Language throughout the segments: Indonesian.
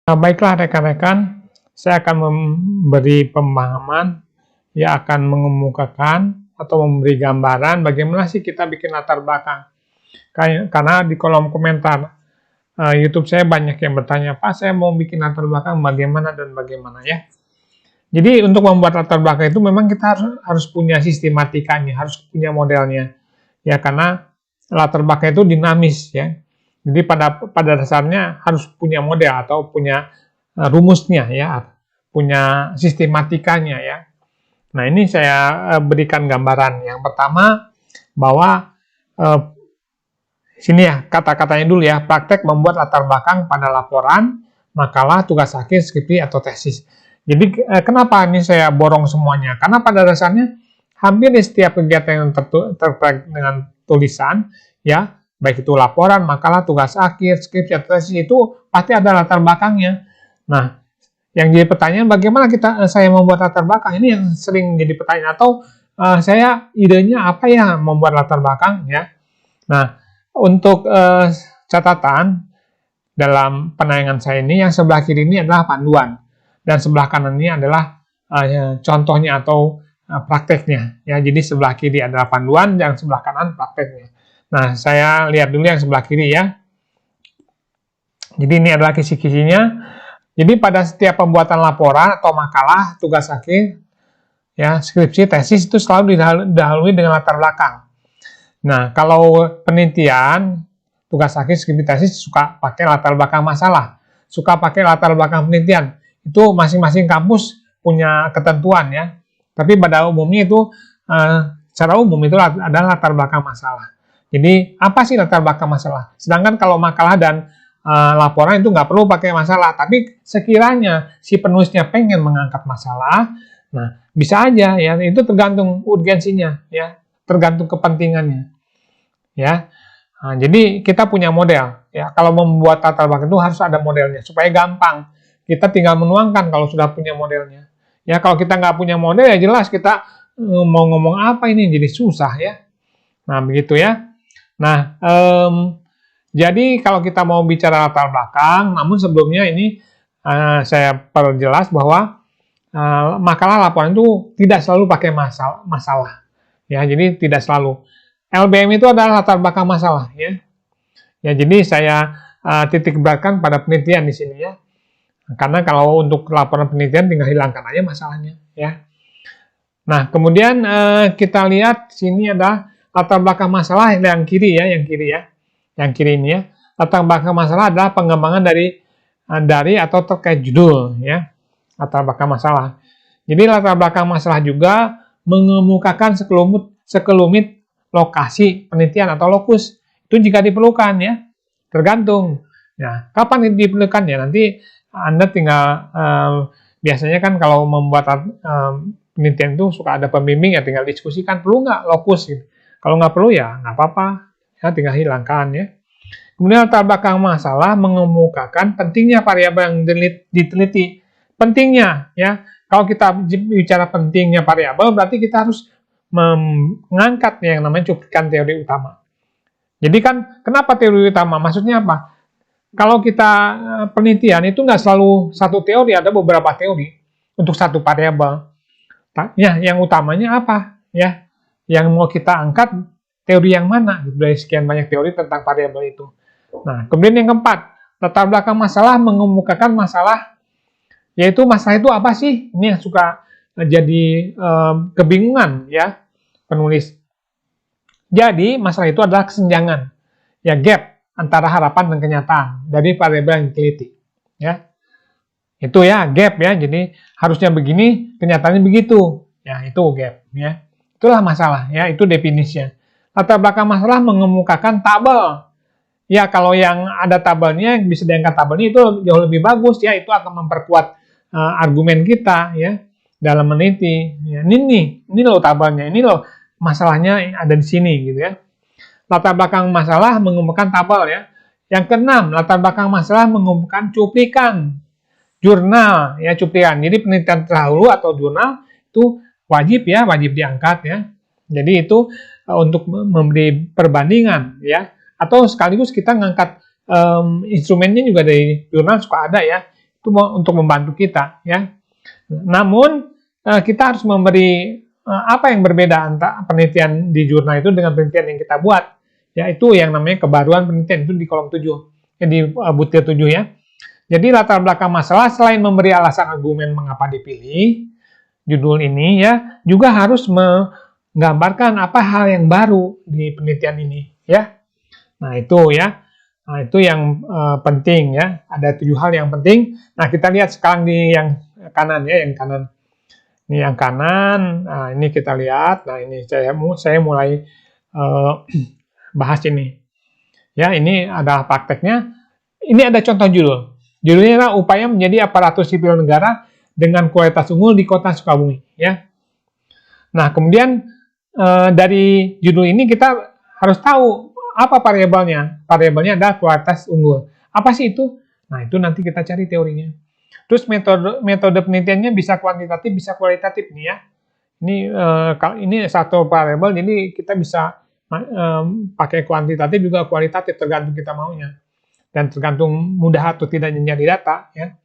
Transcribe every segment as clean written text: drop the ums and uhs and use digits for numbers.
Nah, baiklah rekan-rekan, saya akan memberi pemahaman, ya akan mengemukakan atau memberi gambaran bagaimana sih kita bikin latar belakang. Karena di kolom komentar YouTube saya banyak yang bertanya, Pak, saya mau bikin latar belakang bagaimana dan bagaimana ya. Jadi untuk membuat latar belakang itu memang kita harus punya sistematikanya, harus punya modelnya. Ya, karena latar belakang itu dinamis ya. Jadi pada dasarnya harus punya model atau punya rumusnya ya, punya sistematikanya ya. Nah, ini saya berikan gambaran. Yang pertama bahwa sini ya kata-katanya dulu ya, praktek membuat latar belakang pada laporan, makalah, tugas akhir, skripsi atau tesis. Jadi kenapa ini saya borong semuanya? Karena pada dasarnya hampir di setiap kegiatan yang terkait dengan tulisan ya, baik itu laporan, makalah, tugas akhir, skripsi atau tesis itu pasti ada latar belakangnya. Nah, yang jadi pertanyaan bagaimana saya membuat latar belakang, ini yang sering jadi pertanyaan, atau saya idenya apa ya membuat latar belakang ya. Nah, untuk catatan dalam penayangan saya ini, yang sebelah kiri ini adalah panduan dan sebelah kanan ini adalah contohnya atau prakteknya ya. Jadi sebelah kiri adalah panduan, yang sebelah kanan prakteknya. Nah, saya lihat dulu yang sebelah kiri ya. Jadi ini adalah kisi-kisinya. Jadi pada setiap pembuatan laporan atau makalah, tugas akhir, ya skripsi, tesis itu selalu didahului dengan latar belakang. Nah, kalau penelitian, tugas akhir, skripsi, tesis suka pakai latar belakang masalah, suka pakai latar belakang penelitian. Itu masing-masing kampus punya ketentuan ya. Tapi pada umumnya itu secara umum itu adalah latar belakang masalah. Jadi apa sih latar belakang masalah? Sedangkan kalau makalah dan laporan itu nggak perlu pakai masalah, tapi sekiranya si penulisnya pengen mengangkat masalah, nah bisa aja ya, itu tergantung urgensinya ya, tergantung kepentingannya ya. Nah, jadi kita punya model ya, kalau membuat latar belakang itu harus ada modelnya supaya gampang, kita tinggal menuangkan kalau sudah punya modelnya ya. Kalau kita nggak punya model ya jelas kita mau ngomong apa ini jadi susah ya. Nah begitu ya. Nah jadi kalau kita mau bicara latar belakang, namun sebelumnya ini saya perjelas bahwa makalah laporan itu tidak selalu pakai masalah. Ya, jadi tidak selalu. LBM itu adalah latar belakang masalah ya. Ya, jadi saya titik beratkan pada penelitian di sini ya. Karena kalau untuk laporan penelitian tinggal hilangkan aja masalahnya ya. Nah, kemudian kita lihat sini ada latar belakang masalah yang kiri ya, yang kiri ya. Yang kiri ini ya, latar belakang masalah adalah pengembangan dari atau terkait judul ya, latar belakang masalah. Jadi latar belakang masalah juga mengemukakan sekelumit lokasi penelitian atau lokus. Itu jika diperlukan ya, tergantung. Nah, kapan diperlukan ya, nanti Anda tinggal biasanya kan kalau membuat penelitian itu suka ada pembimbing ya, tinggal diskusikan perlu nggak lokus gitu. Kalau nggak perlu ya nggak apa-apa. Ya, tinggal hilangkan ya. Kemudian latar belakang masalah mengemukakan pentingnya variabel yang diteliti. Pentingnya ya. Kalau kita bicara pentingnya variabel, berarti kita harus mengangkat yang namanya cuplikan teori utama. Jadi kan kenapa teori utama? Maksudnya apa? Kalau kita penelitian itu nggak selalu satu teori, ada beberapa teori untuk satu variabel. Ya, yang utamanya apa? Ya, yang mau kita angkat teori yang mana dari sekian banyak teori tentang variabel itu. Nah, kemudian yang keempat, latar belakang masalah mengemukakan masalah, yaitu masalah itu apa sih? Ini yang suka jadi kebingungan ya penulis. Jadi masalah itu adalah kesenjangan, ya gap antara harapan dan kenyataan dari variabel yang diteliti. Ya, itu ya gap ya. Jadi harusnya begini, kenyataannya begitu. Ya itu gap ya. Itulah masalah ya. Itu definisinya. Latar belakang masalah mengemukakan tabel. Ya, kalau yang ada tabelnya, yang bisa diangkat tabelnya itu jauh lebih bagus ya. Itu akan memperkuat argumen kita ya dalam meneliti. Ya, ini loh tabelnya, ini loh masalahnya ada di sini gitu ya. Latar belakang masalah mengemukakan tabel ya. Yang keenam, latar belakang masalah mengemukakan cuplikan jurnal ya, cuplikan. Jadi penelitian terdahulu atau jurnal itu wajib ya, wajib diangkat ya. Jadi itu untuk memberi perbandingan ya, atau sekaligus kita ngangkat instrumennya juga dari jurnal suka ada ya, itu untuk membantu kita ya. Namun kita harus memberi apa yang berbeda antara penelitian di jurnal itu dengan penelitian yang kita buat, yaitu yang namanya kebaruan penelitian, itu di kolom 7, di butir 7 ya. Jadi latar belakang masalah selain memberi alasan argumen mengapa dipilih judul ini ya, juga harus menggambarkan apa hal yang baru di penelitian ini ya. Nah itu ya, nah itu yang penting ya. Ada 7 hal yang penting. Nah kita lihat sekarang di yang kanan ya, yang kanan. Ini yang kanan, nah ini kita lihat, nah ini saya mulai bahas ini. Ya, ini ada prakteknya. Ini ada contoh judul. Judulnya adalah upaya menjadi aparatur sipil negara dengan kualitas unggul di Kota Sukabumi. Ya. Nah, kemudian dari judul ini kita harus tahu apa variabelnya. Variabelnya adalah kualitas unggul. Apa sih itu? Nah, itu nanti kita cari teorinya. Terus metode penelitiannya bisa kuantitatif, bisa kualitatif nih ya. Ini satu variabel, jadi kita bisa pakai kuantitatif juga kualitatif, tergantung kita maunya. Dan tergantung mudah atau tidaknya nyari data ya.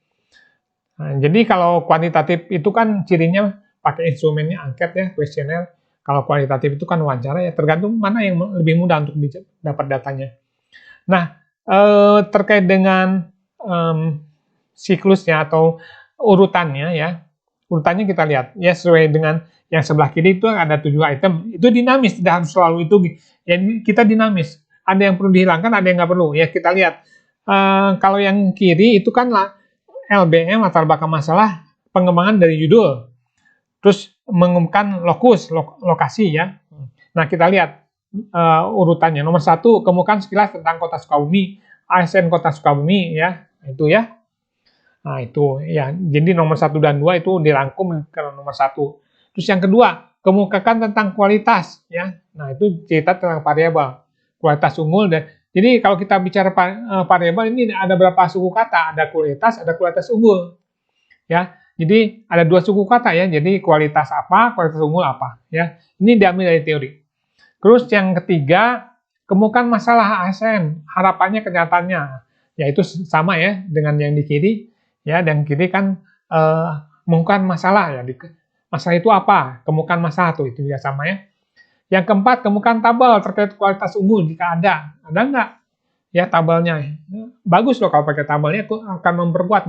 Nah, jadi kalau kuantitatif itu kan cirinya pakai instrumennya angket ya, kuesioner. Kalau kualitatif itu kan wawancara ya, tergantung mana yang lebih mudah untuk dapat datanya. Nah, terkait dengan siklusnya atau urutannya ya, urutannya kita lihat ya sesuai dengan yang sebelah kiri itu ada 7 item, itu dinamis, tidak harus selalu itu ya, kita dinamis, ada yang perlu dihilangkan, ada yang nggak perlu ya. Kita lihat kalau yang kiri itu kan LBM, latar belakang masalah, pengembangan dari judul, terus mengumumkan lokasi ya. Nah kita lihat urutannya. Nomor 1, kemukakan sekilas tentang Kota Sukabumi, ASN Kota Sukabumi ya, itu ya. Nah itu ya, jadi nomor 1 dan 2 itu dirangkum ke nomor 1. Terus yang kedua, kemukakan tentang kualitas ya. Nah itu cerita tentang variabel kualitas unggul. Dan jadi kalau kita bicara variabel ini ada berapa suku kata, ada kualitas unggul ya. Jadi ada 2 suku kata ya, jadi kualitas apa, kualitas unggul apa ya. Ini diambil dari teori. Terus yang ketiga, kemukakan masalah ASN, harapannya kenyataannya, yaitu sama ya dengan yang di kiri ya. Dan kiri kan kemukakan masalah ya. Masalah itu apa? Kemukakan masalah tuh, itu ya sama ya. Yang keempat, kemukakan tabel terkait kualitas unggul jika ada nggak ya tabelnya. Bagus loh kalau pakai tabelnya, itu akan memperkuat,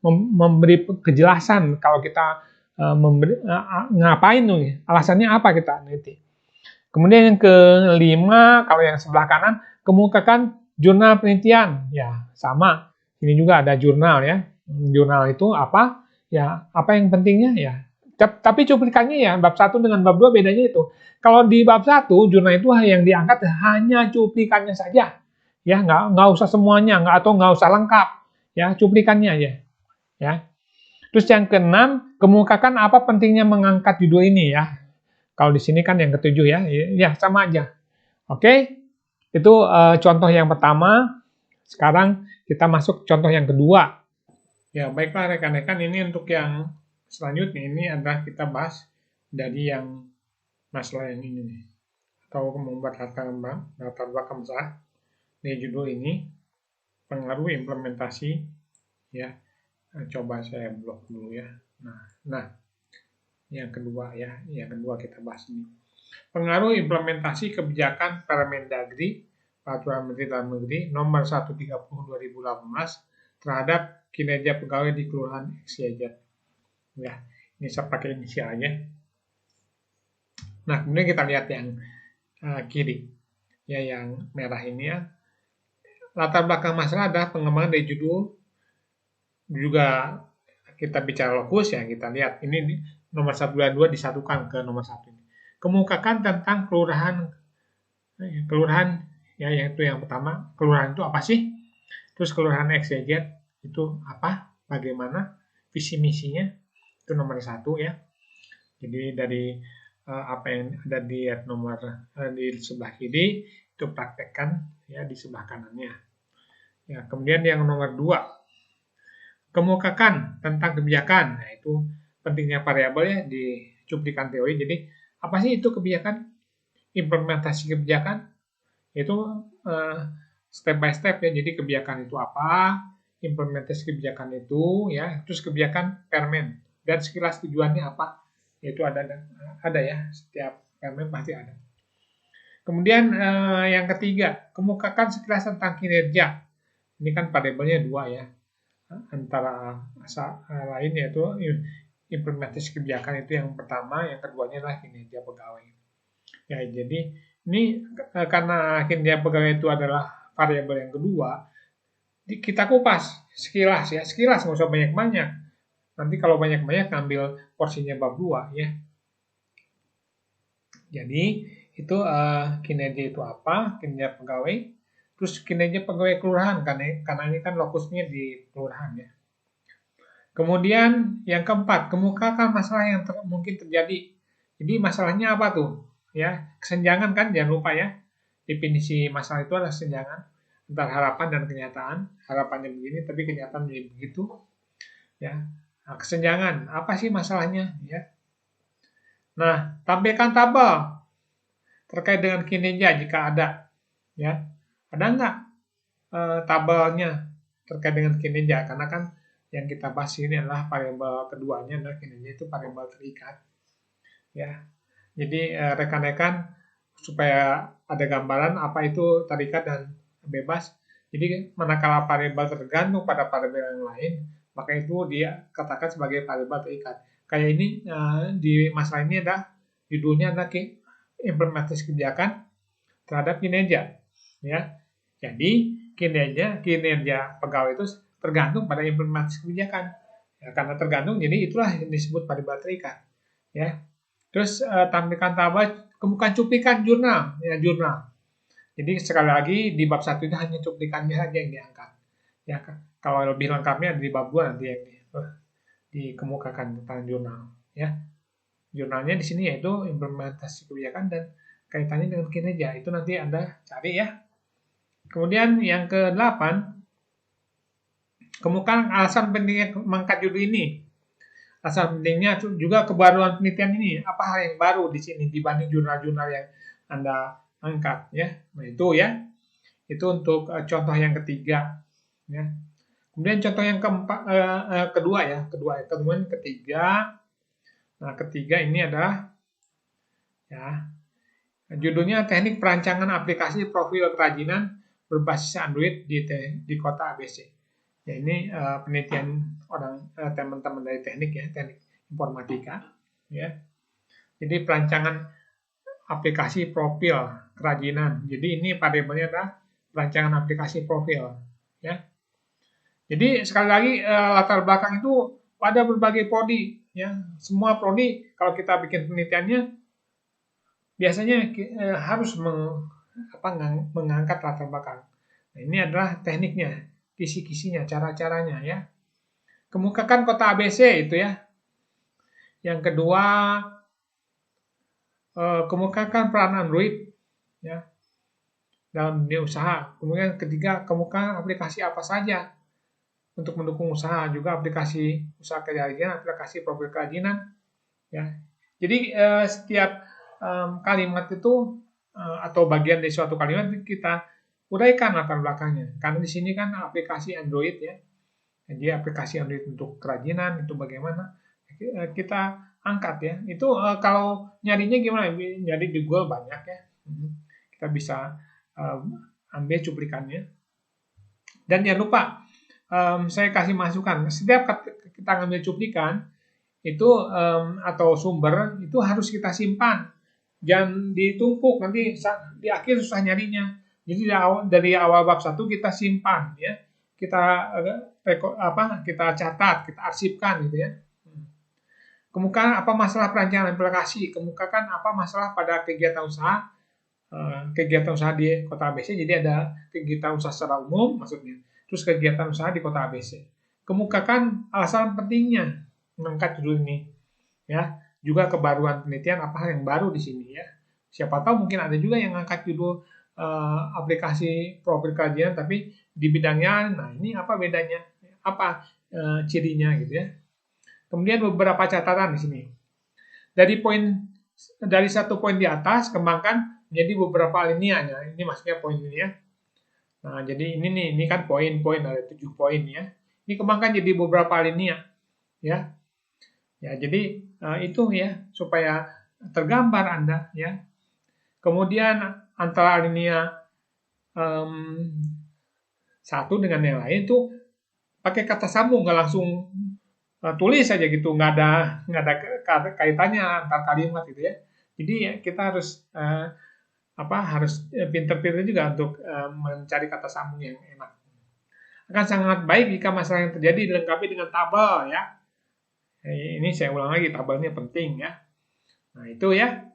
memberi kejelasan kalau kita ngapain nih, alasannya apa kita nanti. Kemudian yang kelima, kalau yang sebelah kanan, kemukakan jurnal penelitian. Ya, sama. Ini juga ada jurnal ya. Jurnal itu apa? Ya, apa yang pentingnya ya. Tapi cuplikannya ya, bab 1 dengan bab 2 bedanya itu. Kalau di bab 1, jurnal itu yang diangkat hanya cuplikannya saja. Ya, nggak usah semuanya, nggak usah lengkap. Ya, cuplikannya aja. Ya. Terus yang keenam, kemukakan apa pentingnya mengangkat judul ini ya. Kalau di sini kan yang ketujuh ya, ya sama aja. Oke, itu contoh yang pertama. Sekarang kita masuk contoh yang kedua. Ya baiklah rekan-rekan, ini untuk yang selanjutnya ini adalah kita bahas dari yang masalah yang ini nih, atau membuat latar belakang masalah. Di judul ini pengaruh implementasi ya. Coba saya blok dulu ya. Nah. Yang kedua ya, yang kedua kita bahas ini. Pengaruh implementasi kebijakan Permendagri, Peraturan Menteri Dalam Negeri Nomor 130 2018 terhadap kinerja pegawai di Kelurahan XYZ. Ya, ini saya pakai inisialnya. Nah, kemudian kita lihat yang kiri, ya yang merah ini ya. Latar belakang masalah adalah pengembangan dari judul, juga kita bicara lokus ya, kita lihat ini nomor 1 dan 2 disatukan ke nomor 1 ini. Kemukakan tentang kelurahan ya, yaitu yang pertama, kelurahan itu apa sih? Terus kelurahan XYZ itu apa? Bagaimana visi misinya? Itu nomor 1 ya. Jadi dari apa yang ada di nomor di sebelah kiri itu praktekkan ya di sebelah kanannya. Ya, kemudian yang nomor 2, kemukakan tentang kebijakan. Nah, itu pentingnya variabel ya di cuplikan teori. Jadi apa sih itu kebijakan? Implementasi kebijakan itu step by step ya. Jadi kebijakan itu apa? implementasi kebijakan itu, ya, terus kebijakan permen dan sekilas tujuannya apa, yaitu ada ya, setiap permen pasti ada. Kemudian yang ketiga, kemukakan sekilas tentang kinerja. Ini kan variabelnya dua ya, antara lain yaitu implementasi kebijakan itu yang pertama, yang keduanya adalah kinerja pegawai. Ya, jadi ini karena kinerja pegawai itu adalah variabel yang kedua, kita kupas sekilas ya, sekilas nggak usah banyak-banyak. Nanti kalau banyak-banyak ngambil porsinya bab 2 ya. Jadi itu kinerja itu apa? Kinerja pegawai. Terus kinerja pegawai kelurahan karena ini kan lokusnya di kelurahan ya. Kemudian yang keempat, kemukakan masalah yang mungkin terjadi. Jadi masalahnya apa tuh? Ya, kesenjangan kan jangan lupa ya. Definisi masalah itu adalah kesenjangan antara harapan dan kenyataan. Harapannya begini tapi kenyataan jadi begitu. Ya. Nah, kesenjangan, apa sih masalahnya ya? Nah, tampilkan tabel terkait dengan kinerja jika ada ya. Ada nggak tabelnya terkait dengan kinerja? Karena kan yang kita bahas ini adalah variabel keduanya adalah kinerja itu variabel terikat ya. Jadi rekan-rekan supaya ada gambaran apa itu terikat dan bebas. Jadi manakala variabel tergantung pada variabel yang lain, maka itu dia katakan sebagai variabel terikat. Kayak ini di masalah ini ada judulnya adalah implementasi kebijakan terhadap kinerja ya. Jadi kinerja pegawai itu tergantung pada implementasi kebijakan. Ya, karena tergantung, jadi itulah yang disebut variabel terikat. Ya. Terus tampilkan tabel, kemukakan cuplikan jurnal, ya jurnal. Jadi sekali lagi di bab 1 itu hanya cuplikannya saja yang diangkat. Ya, kalau lebih lengkapnya di bab 2 nanti yang dikemukakan tentang jurnal. Ya. Jurnalnya di sini yaitu implementasi kebijakan dan kaitannya dengan kinerja. Itu nanti Anda cari ya. Kemudian yang ke-8, kemukakan alasan pentingnya mengangkat judul ini. Alasan pentingnya juga kebaruan penelitian ini. Apa hal yang baru di sini dibanding jurnal-jurnal yang Anda angkat ya. Nah, itu ya. Itu untuk contoh yang ketiga ya. Kemudian contoh yang kedua ya. Kemudian ketiga. Nah, ketiga ini adalah ya. Judulnya teknik perancangan aplikasi profil kerajinan berbasis Android di kota ABC. Ya, ini penelitian teman-teman dari teknik ya, teknik informatika ya. Jadi perancangan aplikasi profil kerajinan. Jadi ini variabelnya adalah perancangan aplikasi profil ya. Jadi sekali lagi latar belakang itu pada berbagai prodi ya. Semua prodi kalau kita bikin penelitiannya biasanya harus mengangkat latar belakang. Nah, ini adalah tekniknya, kisi-kisinya, cara-caranya ya. Kemukakan kota ABC itu ya. Yang kedua, kemukakan peran Android ya dalam dunia usaha. Kemudian ketiga, kemukakan aplikasi apa saja untuk mendukung usaha, juga aplikasi usaha kerajinan, aplikasi profil kerajinan ya. Jadi setiap kalimat itu atau bagian dari suatu kalimat kita uraikan latar belakangnya. Karena di sini kan aplikasi Android ya. Jadi aplikasi Android untuk kerajinan itu bagaimana kita angkat ya. Itu kalau nyarinya gimana? Nyari di Google banyak ya. Kita bisa ambil cuplikannya. Dan jangan lupa saya kasih masukan. Setiap kita ngambil cuplikan itu atau sumber itu harus kita simpan. Jangan ditumpuk, nanti di akhir susah nyarinya. Jadi dari awal bab 1 kita simpan ya. Kita kita catat, kita arsipkan gitu ya. Kemukakan apa masalah perancangan aplikasi, kemukakan apa masalah pada kegiatan usaha di kota ABC. Jadi ada kegiatan usaha secara umum maksudnya. Terus kegiatan usaha di kota ABC. Kemukakan alasan pentingnya mengangkat judul ini ya. Juga kebaruan penelitian, apa hal yang baru di sini ya. Siapa tahu mungkin ada juga yang angkat judul aplikasi profil kerajinan tapi di bidangnya, nah ini apa bedanya, apa cirinya gitu ya. Kemudian beberapa catatan di sini. Dari satu poin di atas kembangkan menjadi beberapa alinea. Ini maksudnya poin ini ya. Nah, jadi ini nih, ini kan poin-poin, ada 7 poin ya. Ini kembangkan jadi beberapa alinea ya. Ya, jadi itu ya supaya tergambar Anda ya. Kemudian antara alinea satu dengan yang lain itu pakai kata sambung, nggak langsung tulis saja gitu, nggak ada kaitannya antar kalimat gitu ya. Jadi ya, kita harus harus pinter-pinter juga untuk mencari kata sambung yang enak. Akan sangat baik jika masalah yang terjadi dilengkapi dengan tabel ya. Ini saya ulang lagi, tabelnya penting ya. Nah itu ya,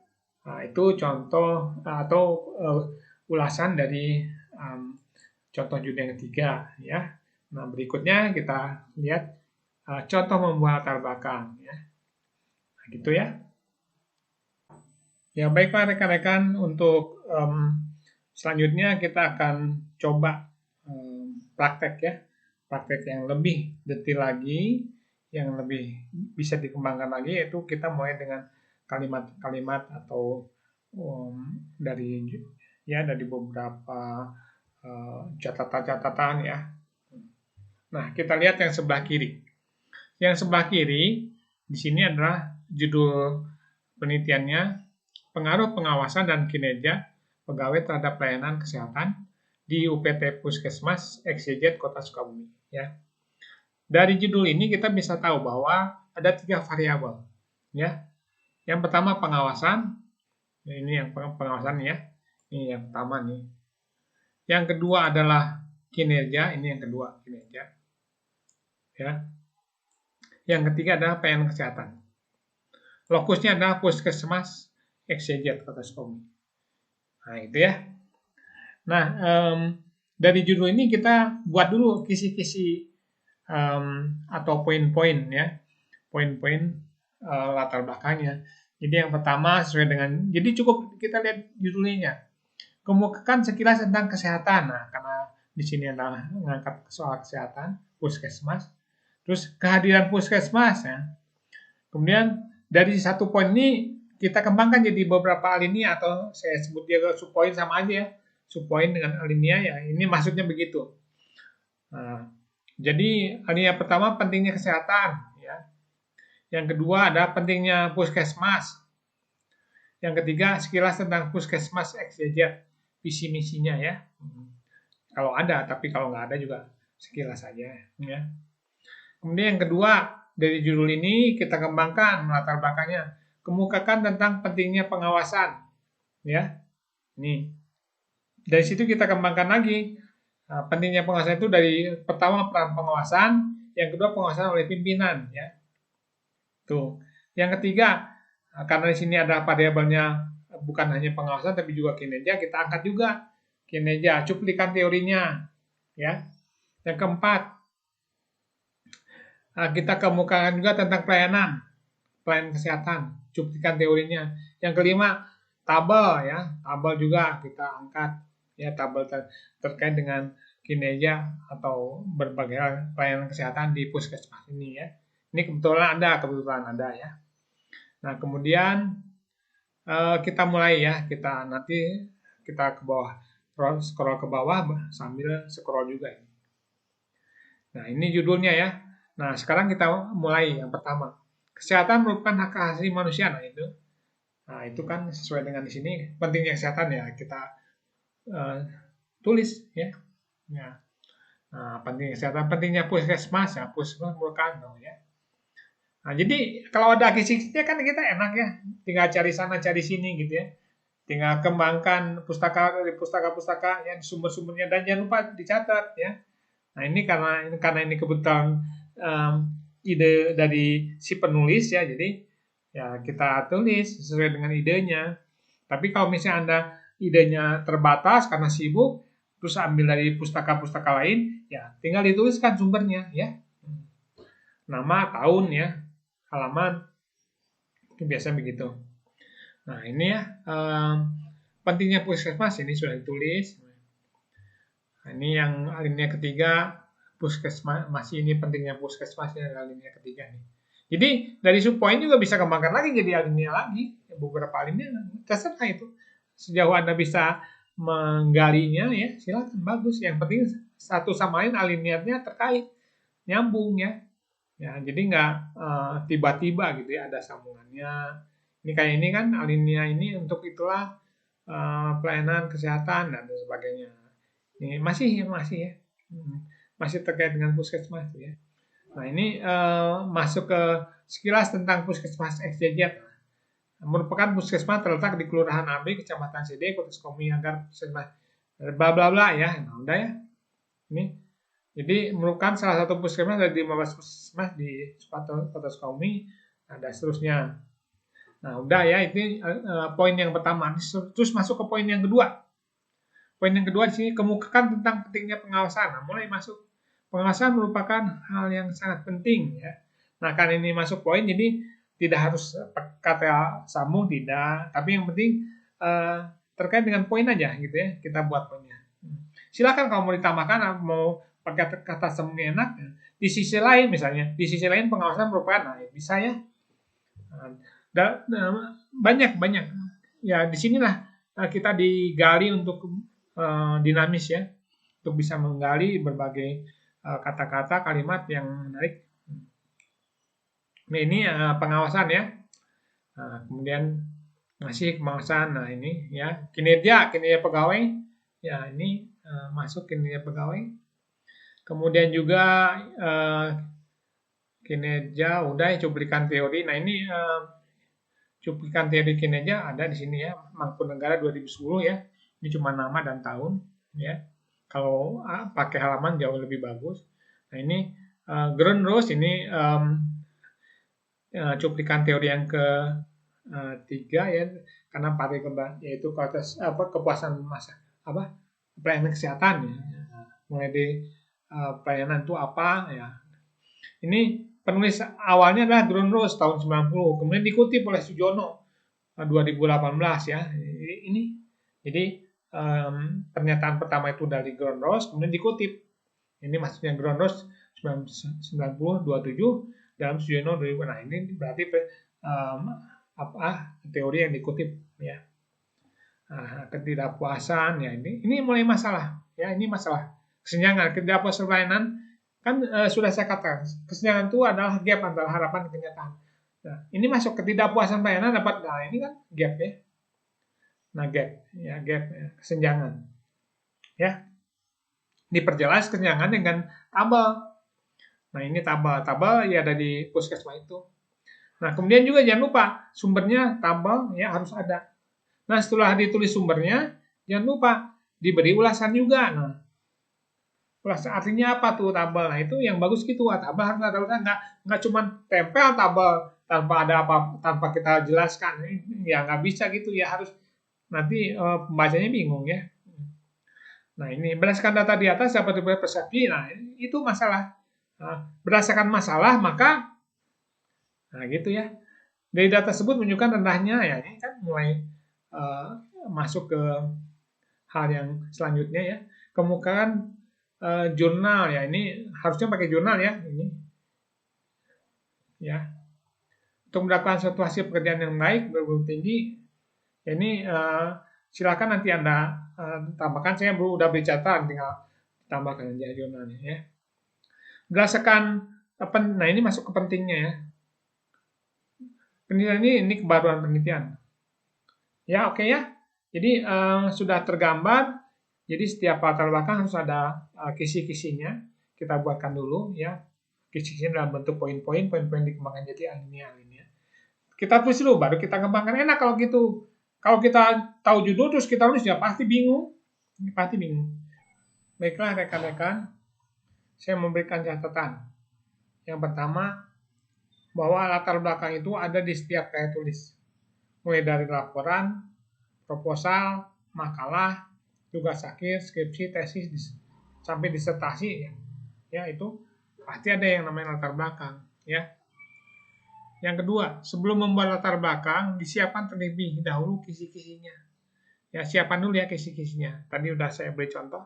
itu contoh atau ulasan dari contoh judul yang ketiga ya. Nah berikutnya kita lihat contoh membuat latar belakang ya. Nah, gitu ya. Ya baiklah rekan-rekan, untuk selanjutnya kita akan coba praktek ya, praktek yang lebih detail lagi, yang lebih bisa dikembangkan lagi, yaitu kita mulai dengan kalimat-kalimat atau dari beberapa catatan-catatan ya. Nah kita lihat yang sebelah kiri. Yang sebelah kiri di sini adalah judul penelitiannya, pengaruh pengawasan dan kinerja pegawai terhadap pelayanan kesehatan di UPT Puskesmas XYZ Kota Sukabumi. Ya. Dari judul ini kita bisa tahu bahwa ada 3 variabel. Ya. Yang pertama pengawasan, ini yang pengawasan ya, ini yang pertama nih. Yang kedua adalah kinerja, ini yang kedua kinerja. Ya. Yang ketiga adalah pelayanan kesehatan. Lokusnya adalah Puskesmas XYZ Kota Sukabumi. Nah, itu ya. Nah, dari judul ini kita buat dulu kisi-kisi atau poin-poin ya. Poin-poin latar belakangnya. Jadi yang pertama sesuai dengan, jadi cukup kita lihat judulnya. Kemukakan sekilas tentang kesehatan. Nah, karena di sini adalah mengangkat soal kesehatan, puskesmas. Terus kehadiran puskesmas ya. Kemudian dari satu poin ini kita kembangkan jadi beberapa alinea, atau saya sebut dia subpoin, sama aja ya. Subpoin dengan alinea ya, ini maksudnya begitu. Nah, jadi alinea pertama pentingnya kesehatan ya. Yang kedua ada pentingnya puskesmas. Yang ketiga sekilas tentang puskesmas XYZ, visi misinya ya. Kalau ada, tapi kalau nggak ada juga sekilas saja ya. Kemudian yang kedua, dari judul ini kita kembangkan latar belakangnya, kemukakan tentang pentingnya pengawasan ya. Nih, dari situ kita kembangkan lagi. Nah, pentingnya pengawasan itu dari pertama peran pengawasan, yang kedua pengawasan oleh pimpinan ya. Tuh. Yang ketiga, karena di sini ada variabelnya bukan hanya pengawasan tapi juga kinerja, kita angkat juga kinerja, cuplikan teorinya ya. Yang keempat, kita kemukakan juga tentang pelayanan kesehatan, cuplikan teorinya. Yang kelima, tabel ya, tabel juga kita angkat ya, tabel terkait dengan kinerja atau berbagai hal pelayanan kesehatan di puskesmas ini ya. Ini kebetulan ada ya. Nah kemudian kita mulai ya, kita ke bawah, scroll ke bawah sambil scroll juga ini. Nah ini judulnya ya. Nah sekarang kita mulai yang pertama. Kesehatan merupakan hak asasi manusia. Nah itu kan sesuai dengan di sini pentingnya kesehatan ya, kita tulis ya. Nah pentingnya kesehatan, pentingnya puskesmas ya, puskesmas merupakan ya. Nah, jadi kalau ada kisi-kisinya kan kita enak ya, tinggal cari sana cari sini gitu ya. Tinggal kembangkan pustaka-pustaka yang sumber-sumbernya, dan jangan lupa dicatat ya. Nah, ini karena ini kebetulan ide dari si penulis ya, jadi ya kita tulis sesuai dengan idenya. Tapi kalau misalnya Anda idenya terbatas karena sibuk, terus ambil dari pustaka-pustaka lain, ya tinggal dituliskan sumbernya ya. Nama, tahun ya, halaman, itu biasa begitu. Nah ini ya, pentingnya puskesmas ini sudah ditulis. Nah, ini yang alinea ketiga, puskesmas, masih ini pentingnya puskesmas ya, alinea ketiga nih. Jadi dari subpoin juga bisa kembangkan lagi jadi alinea lagi, beberapa alinea, terserah itu. Sejauh Anda bisa menggalinya ya silakan, bagus. Yang penting satu sama lain aliniatnya terkait, nyambung ya. Ya, jadi nggak tiba-tiba gitu ya ada sambungannya. Ini kayak ini kan alinea ini untuk itulah pelayanan kesehatan dan sebagainya. Ini masih ya. Masih terkait dengan puskesmas ya. Nah, ini masuk ke sekilas tentang puskesmas XYZ. Merupakan puskesmas terletak di Kelurahan AB, Kecamatan CD, Kota Sukabumi, agar puskesmas bla bla bla ya. Nah, udah ya. Ini jadi merupakan salah satu puskesmas dari 15 puskesmas di Kota Sukabumi. Ada seterusnya. Nah, udah ya, ini poin yang pertama. Terus masuk ke poin yang kedua. Poin yang kedua di sini kemukakan tentang pentingnya pengawasan. Nah, mulai masuk. Pengawasan merupakan hal yang sangat penting ya. Nah, kan ini masuk poin, jadi tidak harus kata sambung, tidak. Tapi yang penting terkait dengan poin aja gitu ya. Kita buat poinnya. Silakan kalau mau ditambahkan, mau pakai kata sambung enak. Di sisi lain misalnya, di sisi lain pengawasan merupakan, nah bisa ya. Banyak ya, disinilah kita digali untuk dinamis ya, untuk bisa menggali berbagai kata-kata kalimat yang menarik. Nah, ini pengawasan ya. Nah, kemudian masih pengawasan. Nah, ini ya kinerja pegawai ya, ini masuk kinerja pegawai. Kemudian juga kinerja udah cuplikan teori. Nah, ini cuplikan teori kinerja ada di sini ya, Mangkunegara 2010 ya. Ini cuma nama dan tahun ya. Kalau pakai halaman jauh lebih bagus. Nah, ini Ground Rules ini cuplikan teori yang ketiga ya, karena pakai yaitu kepuasan masa pelayanan kesehatan ya. Mulai di pelayanan itu apa ya. Ini penulis awalnya adalah Ground Rules tahun 90, kemudian dikutip oleh Sujono 2018 ya. Ini jadi pernyataan pertama itu dari Ground Rules, kemudian dikutip. Ini maksudnya Ground Rules 90-27 dalam Sujono 2000. Nah, ini berarti teori yang dikutip ya. Ketidakpuasan ya, ini mulai masalah ya, ini masalah kesenjangan, ketidakpuasan pelayanan kan sudah saya katakan, kesenjangan itu adalah gap antara harapan dan kenyataan. Nah, ini masuk ketidakpuasan pelayanan dapat, nah ini kan gap ya. Nah, gap ya, kesenjangan. Ya. Diperjelas kesenjangan dengan tabel. Nah, ini tabel ya ada di puskesmas itu. Nah, kemudian juga jangan lupa sumbernya tabel ya harus ada. Nah, setelah ditulis sumbernya, jangan lupa diberi ulasan juga. Nah, ulasan artinya apa tuh tabel? Nah, itu yang bagus gitu. Tabel harus ada ulasan, nggak cuma tempel tabel tanpa ada apa, tanpa kita jelaskan. Ya nggak bisa gitu ya, harus nanti pembacanya bingung ya. Nah, ini berdasarkan data di atas dapat diperoleh persepsi. Nah, itu masalah. Nah, berdasarkan masalah maka nah gitu ya. Dari data tersebut menunjukkan rendahnya ya, ini kan mulai masuk ke hal yang selanjutnya ya. Kemukakan jurnal ya, ini harusnya pakai jurnal ya ini. Ya. Untuk mendapatkan suatu hasil pekerjaan yang baik bermutu tinggi, ya ini silakan nanti Anda tambahkan, saya udah beri catatan, tinggal tambahkan aja jurnalnya ya. Berdasarkan nah ini masuk ke pentingnya ya. Penelitian ini kebaruan penelitian. Ya, oke ya. Jadi sudah tergambar. Jadi setiap latar belakang harus ada kisi-kisinya. Kita buatkan dulu ya. Kisi-kisinya dalam bentuk poin-poin dikembangkan jadi alinea. Kita tulis dulu, baru kita kembangkan. Enak kalau gitu. Kalau kita tahu judul terus kita tulis ya pasti bingung. Pasti bingung. Baiklah rekan-rekan, saya memberikan catatan. Yang pertama, bahwa latar belakang itu ada di setiap karya tulis. Mulai dari laporan, proposal, makalah, tugas akhir, skripsi, tesis, sampai disertasi ya. Ya, itu pasti ada yang namanya latar belakang ya. Yang kedua, sebelum membuat latar belakang, disiapkan terlebih dahulu kisi-kisinya. Ya, siapkan dulu ya kisi-kisinya. Tadi udah saya beri contoh.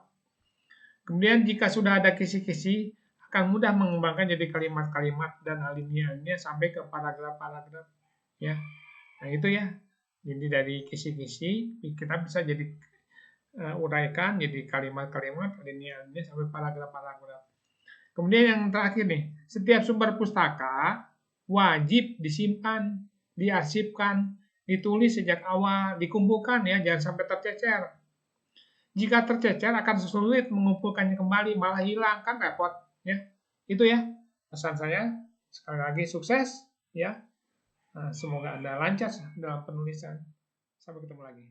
Kemudian jika sudah ada kisi-kisi, akan mudah mengembangkan jadi kalimat-kalimat dan alineanya sampai ke paragraf-paragraf ya. Nah, itu ya. Jadi dari kisi-kisi kita bisa jadi uraikan jadi kalimat-kalimat, alinea sampai paragraf-paragraf. Kemudian yang terakhir nih, setiap sumber pustaka wajib disimpan, diarsipkan, ditulis sejak awal, dikumpulkan ya, jangan sampai tercecer. Jika tercecer akan sulit mengumpulkannya kembali, malah hilang, kan repot ya. Itu ya pesan saya. Sekali lagi sukses ya. Semoga Anda lancar dalam penulisan. Sampai ketemu lagi.